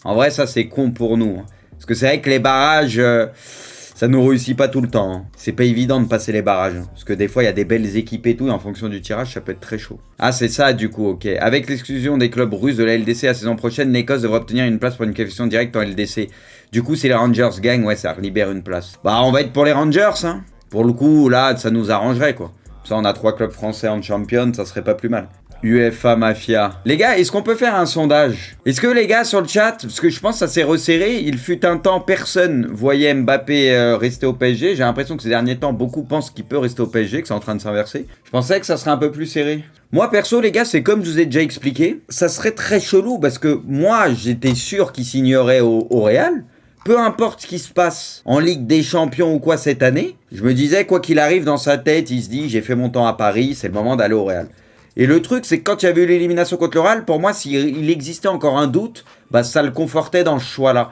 En vrai, ça, c'est con pour nous. Hein. Parce que c'est vrai que les barrages, ça nous réussit pas tout le temps. Hein. C'est pas évident de passer les barrages. Hein. Parce que des fois, il y a des belles équipes et tout, et en fonction du tirage, ça peut être très chaud. Ah, c'est ça, du coup, ok. Avec l'exclusion des clubs russes de la LDC la saison prochaine, l'Écosse devrait obtenir une place pour une qualification directe en LDC. Du coup, si les Rangers gagnent, ouais, ça libère une place. Bah, on va être pour les Rangers, hein. Pour le coup, là, ça nous arrangerait, quoi. Ça, on a 3 clubs français en champion, ça serait pas plus mal. UEFA Mafia. Les gars, est-ce qu'on peut faire un sondage? Est-ce que les gars sur le chat, parce que je pense que ça s'est resserré, il fut un temps, personne voyait Mbappé rester au PSG. J'ai l'impression que ces derniers temps, beaucoup pensent qu'il peut rester au PSG, que c'est en train de s'inverser. Je pensais que ça serait un peu plus serré. Moi, perso, les gars, c'est comme je vous ai déjà expliqué, ça serait très chelou, parce que moi, j'étais sûr qu'il signerait au Real. Peu importe ce qui se passe en Ligue des Champions ou quoi cette année, je me disais, quoi qu'il arrive dans sa tête, il se dit, j'ai fait mon temps à Paris, c'est le moment d'aller au Real. Et le truc, c'est que quand il y avait eu l'élimination contre le Real, pour moi, s'il existait encore un doute, bah ça le confortait dans ce choix-là.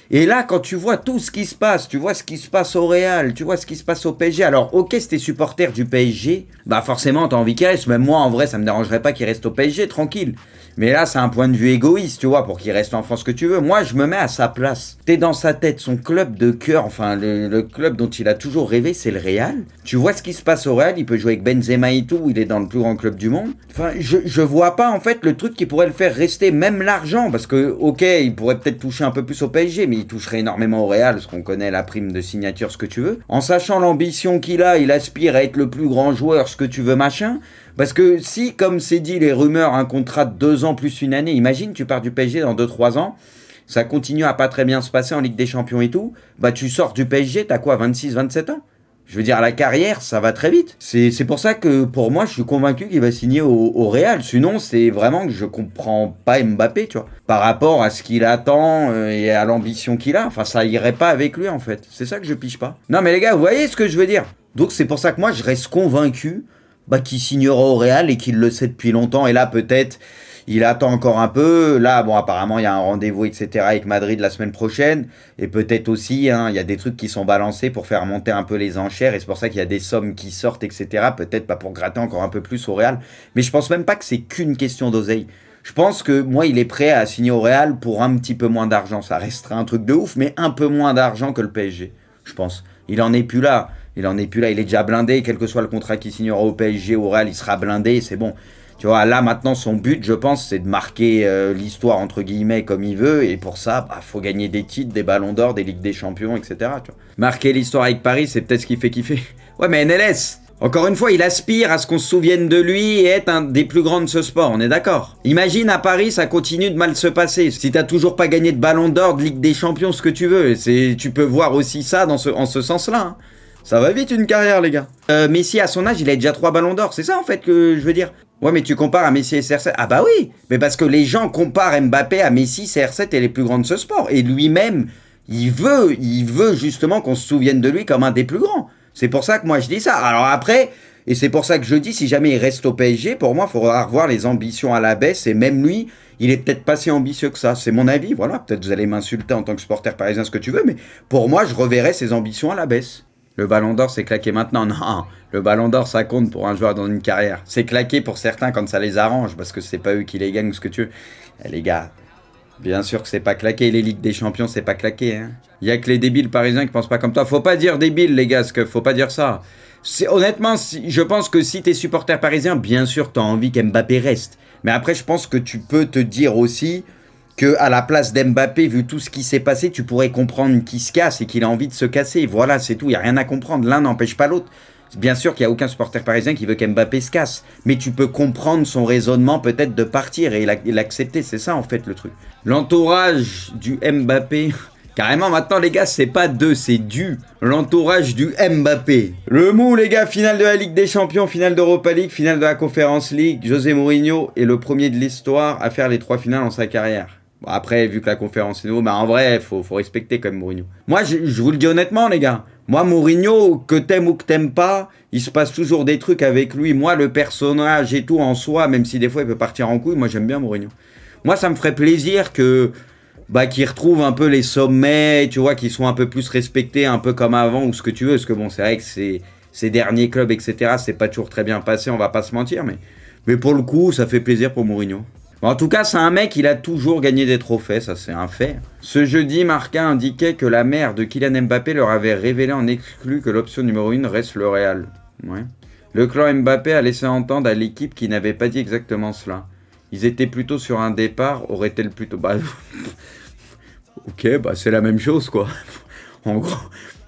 Et là, quand tu vois tout ce qui se passe, tu vois ce qui se passe au Real, tu vois ce qui se passe au PSG. Alors, ok, si t'es supporter du PSG, bah forcément, t'as envie qu'il reste. Même moi, en vrai, ça me dérangerait pas qu'il reste au PSG, tranquille. Mais là, c'est un point de vue égoïste, tu vois, pour qu'il reste en France que tu veux. Moi, je me mets à sa place. T'es dans sa tête, son club de cœur, enfin, le club dont il a toujours rêvé, c'est le Real. Tu vois ce qui se passe au Real, il peut jouer avec Benzema et tout, il est dans le plus grand club du monde. Enfin, je vois pas, en fait, le truc qui pourrait le faire rester, même l'argent, parce que, ok, il pourrait peut-être toucher un peu plus au PSG, mais il toucherait énormément au Real, parce qu'on connaît la prime de signature, ce que tu veux. En sachant l'ambition qu'il a, il aspire à être le plus grand joueur, ce que tu veux, machin. Parce que si, comme c'est dit, les rumeurs, un contrat de 2 ans plus une année, imagine, tu pars du PSG dans 2-3 ans, ça continue à pas très bien se passer en Ligue des Champions et tout, bah tu sors du PSG, t'as quoi, 26-27 ans? Je veux dire, la carrière, ça va très vite. C'est pour ça que, pour moi, je suis convaincu qu'il va signer au Real. Sinon, c'est vraiment que je comprends pas Mbappé, tu vois. Par rapport à ce qu'il attend et à l'ambition qu'il a. Enfin, ça irait pas avec lui, en fait. C'est ça que je pige pas. Non, mais les gars, vous voyez ce que je veux dire? Donc, c'est pour ça que moi, je reste convaincu qu'il signera au Real et qu'il le sait depuis longtemps. Et là, peut-être, il attend encore un peu. Là, bon, apparemment, il y a un rendez-vous, etc. avec Madrid la semaine prochaine. Et peut-être aussi, hein, il y a des trucs qui sont balancés pour faire monter un peu les enchères. Et c'est pour ça qu'il y a des sommes qui sortent, etc. Peut-être pas pour gratter encore un peu plus au Real. Mais je pense même pas que c'est qu'une question d'oseille. Je pense que moi, il est prêt à signer au Real pour un petit peu moins d'argent. Ça restera un truc de ouf, mais un peu moins d'argent que le PSG, je pense. Il en est plus là. Il est déjà blindé, quel que soit le contrat qu'il signera au PSG, au Real, il sera blindé, c'est bon. Tu vois, là maintenant son but, je pense, c'est de marquer l'histoire entre guillemets comme il veut, et pour ça, faut gagner des titres, des ballons d'or, des Ligues des Champions, etc. Tu vois. Marquer l'histoire avec Paris, c'est peut-être ce qui fait kiffer. Ouais, mais NLS, encore une fois, il aspire à ce qu'on se souvienne de lui et être un des plus grands de ce sport, on est d'accord. Imagine à Paris, ça continue de mal se passer. Si t'as toujours pas gagné de ballon d'or, de Ligue des Champions, ce que tu veux, tu peux voir aussi ça en ce sens-là. Hein. Ça va vite une carrière, les gars. Messi, à son âge, il a déjà 3 ballons d'or. C'est ça, en fait, que je veux dire. Ouais, mais tu compares à Messi et CR7. Ah bah oui, mais parce que les gens comparent Mbappé à Messi, CR7 et les plus grands de ce sport. Et lui-même, il veut justement qu'on se souvienne de lui comme un des plus grands. C'est pour ça que moi, je dis ça. Alors après, et c'est pour ça que je dis, si jamais il reste au PSG, pour moi, il faudra revoir les ambitions à la baisse. Et même lui, il est peut-être pas si ambitieux que ça. C'est mon avis, voilà. Peut-être vous allez m'insulter en tant que supporter parisien, ce que tu veux. Mais pour moi, je reverrai ses ambitions à la baisse. Le ballon d'or, c'est claqué maintenant. Non, le ballon d'or, ça compte pour un joueur dans une carrière. C'est claqué pour certains quand ça les arrange, parce que c'est pas eux qui les gagnent ou ce que tu veux. Eh, les gars, bien sûr que c'est pas claqué. Les Ligues des Champions, c'est pas claqué. Hein. Y a que les débiles parisiens qui pensent pas comme toi. Faut pas dire débile, les gars, parce que faut pas dire ça. Honnêtement, je pense que si t'es supporter parisien, bien sûr, t'as envie qu'Mbappé reste. Mais après, je pense que tu peux te dire aussi que à la place d'Mbappé, vu tout ce qui s'est passé, tu pourrais comprendre qu'il se casse et qu'il a envie de se casser. Voilà, c'est tout, il n'y a rien à comprendre. L'un n'empêche pas l'autre. Bien sûr qu'il n'y a aucun supporter parisien qui veut qu'Mbappé se casse. Mais tu peux comprendre son raisonnement peut-être de partir et l'accepter. C'est ça en fait le truc. L'entourage du Mbappé... Carrément, maintenant, les gars, c'est pas deux, c'est du. L'entourage du Mbappé. Le mou, les gars, finale de la Ligue des Champions, finale d'Europa League, finale de la Conference League. José Mourinho est le premier de l'histoire à faire les 3 finales en sa carrière. Bon, après, vu que la conférence est nouveau, en vrai, faut respecter quand même Mourinho. Moi, je vous le dis honnêtement, les gars. Moi, Mourinho, que t'aimes ou que t'aimes pas, il se passe toujours des trucs avec lui. Moi, le personnage et tout en soi, même si des fois il peut partir en couille, moi, j'aime bien Mourinho. Moi, ça me ferait plaisir qu'ils retrouvent un peu les sommets, tu vois, qu'ils soient un peu plus respectés, un peu comme avant, ou ce que tu veux. Parce que bon, c'est vrai que ces derniers clubs, etc., c'est pas toujours très bien passé, on va pas se mentir. Mais pour le coup, ça fait plaisir pour Mourinho. Bon, en tout cas, c'est un mec, il a toujours gagné des trophées, ça c'est un fait. Ce jeudi, Marca indiquait que la mère de Kylian Mbappé leur avait révélé en exclu que l'option numéro 1 reste le Real. Ouais. Le clan Mbappé a laissé entendre à l'équipe qu'il n'avait pas dit exactement cela. Ils étaient plutôt sur un départ, aurait-elle plutôt... Bah, ok, bah c'est la même chose quoi.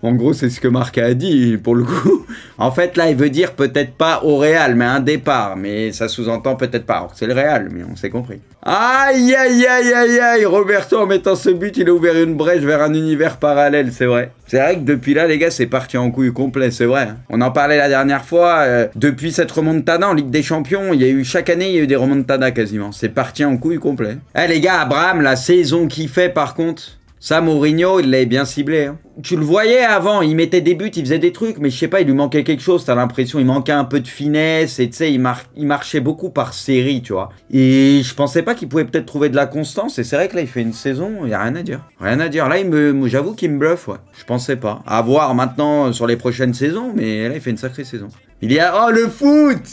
En gros, c'est ce que Marca a dit, pour le coup. En fait, là, il veut dire peut-être pas au Real, mais un départ. Mais ça sous-entend peut-être pas. Alors, c'est le Real, mais on s'est compris. Aïe, aïe, aïe, aïe, aïe. Roberto, en mettant ce but, il a ouvert une brèche vers un univers parallèle, c'est vrai. C'est vrai que depuis là, les gars, c'est parti en couille complet, c'est vrai. On en parlait la dernière fois. Depuis cette remontada en Ligue des Champions, chaque année, il y a eu des remontadas quasiment. C'est parti en couille complet. Eh, les gars, Abraham, la saison qu'il fait, par contre... Ça, Mourinho, il l'avait bien ciblé. Hein. Tu le voyais avant, il mettait des buts, il faisait des trucs, mais je sais pas, il lui manquait quelque chose, t'as l'impression, il manquait un peu de finesse, et tu sais, il marchait beaucoup par série, tu vois. Et je pensais pas qu'il pouvait peut-être trouver de la constance, et c'est vrai que là, il fait une saison, il y a rien à dire. Rien à dire. Là, j'avoue qu'il me bluffe, ouais. Je pensais pas. À voir maintenant sur les prochaines saisons, mais là, il fait une sacrée saison. Oh, le foot!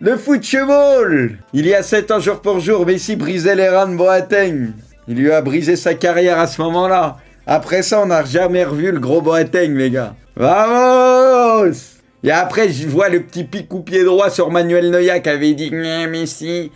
Le football! Il y a 7 ans jour pour jour, Messi brisait les reins de Boateng. Il lui a brisé sa carrière à ce moment-là. Après ça, on n'a jamais revu le gros Boateng, les gars. Vamos! Et après, je vois le petit pic ou pied droit sur Manuel Neuer qui avait dit Messi,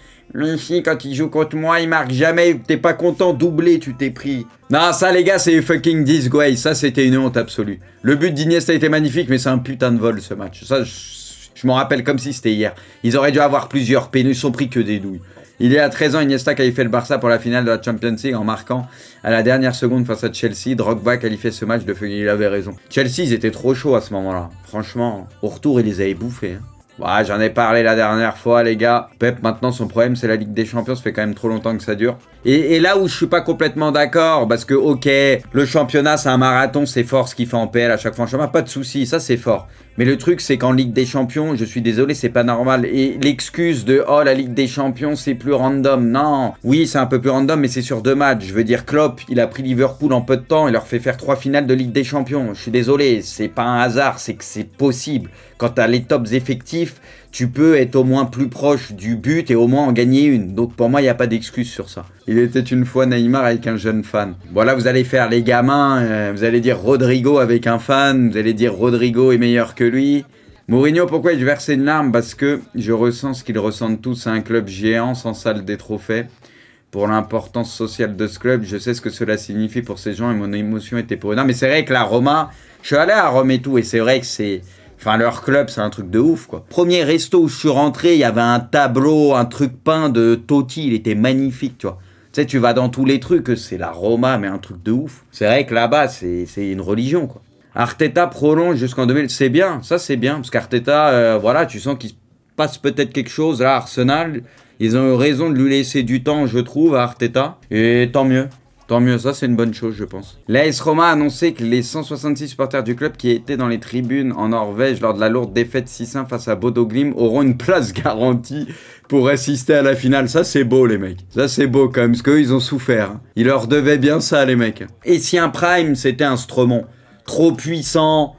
quand il joue contre moi, il marque jamais. T'es pas content, doublé, tu t'es pris. Non, ça, les gars, c'est fucking disgrace. Ça, c'était une honte absolue. Le but d'Iniesta était magnifique, mais c'est un putain de vol, ce match. Ça, je m'en rappelle comme si c'était hier. Ils auraient dû avoir plusieurs pénus, ils sont pris que des douilles. Il y a 13 ans, Iniesta qualifiait fait le Barça pour la finale de la Champions League en marquant à la dernière seconde face à Chelsea. Drogba qualifiait ce match de feu, il avait raison. Chelsea, ils étaient trop chauds à ce moment-là. Franchement, au retour, ils les avaient bouffés. Hein. Ouais, j'en ai parlé la dernière fois, les gars. Pep, maintenant, son problème, c'est la Ligue des Champions. Ça fait quand même trop longtemps que ça dure. Et là où je suis pas complètement d'accord, parce que, ok, le championnat, c'est un marathon, c'est fort ce qu'il fait en PL à chaque fois en championnat. Pas de souci, ça, c'est fort. Mais le truc, c'est qu'en Ligue des Champions, je suis désolé, c'est pas normal. Et l'excuse de, oh, la Ligue des Champions, c'est plus random. Non. Oui, c'est un peu plus random, mais c'est sur 2 matchs. Je veux dire, Klopp, il a pris Liverpool en peu de temps. Il leur fait faire 3 finales de Ligue des Champions. Je suis désolé, c'est pas un hasard, c'est que c'est possible. Quand t'as les tops effectifs, tu peux être au moins plus proche du but et au moins en gagner une. Donc pour moi, il n'y a pas d'excuse sur ça. Il était une fois Neymar avec un jeune fan. Bon là, vous allez faire les gamins, vous allez dire Rodrigo avec un fan, vous allez dire Rodrigo est meilleur que lui. Mourinho, pourquoi il versait une larme? Parce que je ressens ce qu'ils ressentent tous à un club géant sans salle des trophées. Pour l'importance sociale de ce club, je sais ce que cela signifie pour ces gens et mon émotion était pour eux. Non mais c'est vrai que la Roma, je suis allé à Rome et tout et c'est vrai que c'est... Enfin, leur club, c'est un truc de ouf, quoi. Premier resto où je suis rentré, il y avait un tableau, un truc peint de Totti, il était magnifique, tu vois. Tu sais, tu vas dans tous les trucs, c'est la Roma, mais un truc de ouf. C'est vrai que là-bas, c'est une religion, quoi. Arteta prolonge jusqu'en 2000, c'est bien, ça c'est bien, parce qu'Arteta, voilà, tu sens qu'il se passe peut-être quelque chose, là, Arsenal, ils ont eu raison de lui laisser du temps, je trouve, à Arteta, et tant mieux. Tant mieux, ça c'est une bonne chose je pense. L'AS Roma a annoncé que les 166 supporters du club qui étaient dans les tribunes en Norvège lors de la lourde défaite 6-1 face à Bodo Glimt auront une place garantie pour assister à la finale. Ça c'est beau les mecs. Ça c'est beau quand même, parce qu'eux ils ont souffert. Ils leur devaient bien ça les mecs. Et si un prime c'était un Stromon, trop puissant,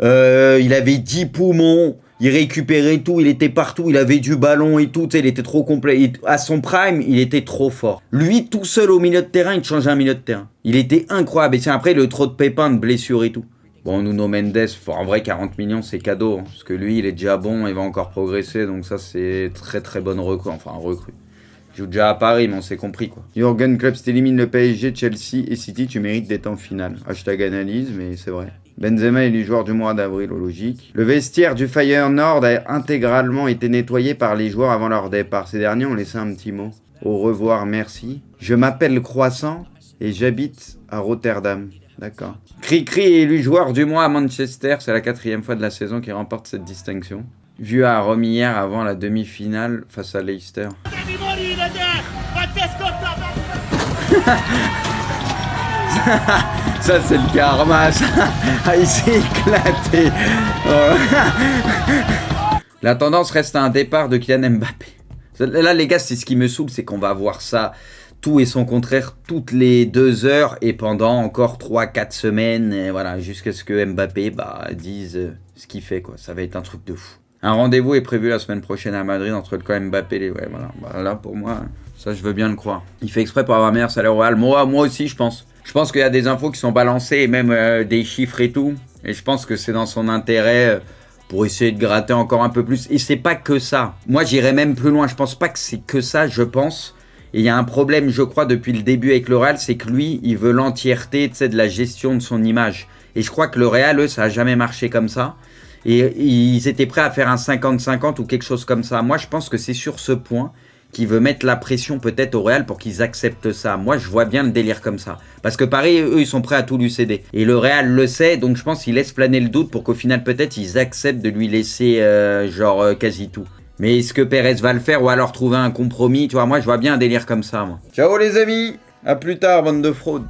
il avait 10 poumons, il récupérait tout, il était partout, il avait du ballon et tout, il était trop complet. Et à son prime, il était trop fort. Lui, tout seul au milieu de terrain, il changeait un milieu de terrain. Il était incroyable. Et tiens, après, le trop de pépins, de blessures et tout. Bon, Nuno Mendes, en vrai, 40 millions, c'est cadeau. Hein, parce que lui, il est déjà bon, il va encore progresser. Donc ça, c'est très très bonne recrue. Enfin, recrue. Il joue déjà à Paris, mais on s'est compris, quoi. Jürgen Klopp, si t'élimines le PSG, Chelsea et City, tu mérites d'être en finale. Hashtag analyse, mais c'est vrai. Benzema est le joueur du mois d'avril, logique. Le vestiaire du Feyenoord a intégralement été nettoyé par les joueurs avant leur départ. Ces derniers ont laissé un petit mot. Au revoir, merci. Je m'appelle Croissant et j'habite à Rotterdam. D'accord. Cricri est élu joueur du mois à Manchester. C'est la 4e fois de la saison qu'il remporte cette distinction. Vu à Rome hier avant la demi-finale face à Leicester. Ça c'est le karma, ça. Ah, il s'est éclaté. La tendance reste à un départ de Kylian Mbappé. Là les gars, c'est ce qui me saoule, c'est qu'on va voir ça tout et son contraire toutes les 2 heures et pendant encore 3-4 semaines, et voilà, jusqu'à ce que Mbappé dise ce qu'il fait, quoi. Ça va être un truc de fou. Un rendez-vous est prévu la semaine prochaine à Madrid entre le camp Mbappé et les... Ouais, voilà. Là pour moi... Ça, je veux bien le croire. Il fait exprès pour avoir un meilleur salaire au Real. Moi aussi, je pense. Je pense qu'il y a des infos qui sont balancées, et même des chiffres et tout. Et je pense que c'est dans son intérêt pour essayer de gratter encore un peu plus. Et c'est pas que ça. Moi, j'irais même plus loin. Je pense pas que c'est que ça, je pense. Et il y a un problème, je crois, depuis le début avec le Real, c'est que lui, il veut l'entièreté, tu sais, de la gestion de son image. Et je crois que le Real, eux, ça a jamais marché comme ça. Et ils étaient prêts à faire un 50-50 ou quelque chose comme ça. Moi, je pense que c'est sur ce point qu'il veut mettre la pression peut-être au Real pour qu'ils acceptent ça. Moi, je vois bien le délire comme ça. Parce que pareil, eux, ils sont prêts à tout lui céder. Et le Real le sait, donc je pense qu'il laisse planer le doute pour qu'au final, peut-être, ils acceptent de lui laisser, quasi tout. Mais est-ce que Pérez va le faire ou alors trouver un compromis? Tu vois, moi, je vois bien un délire comme ça, moi. Ciao les amis, à plus tard, bande de fraudes.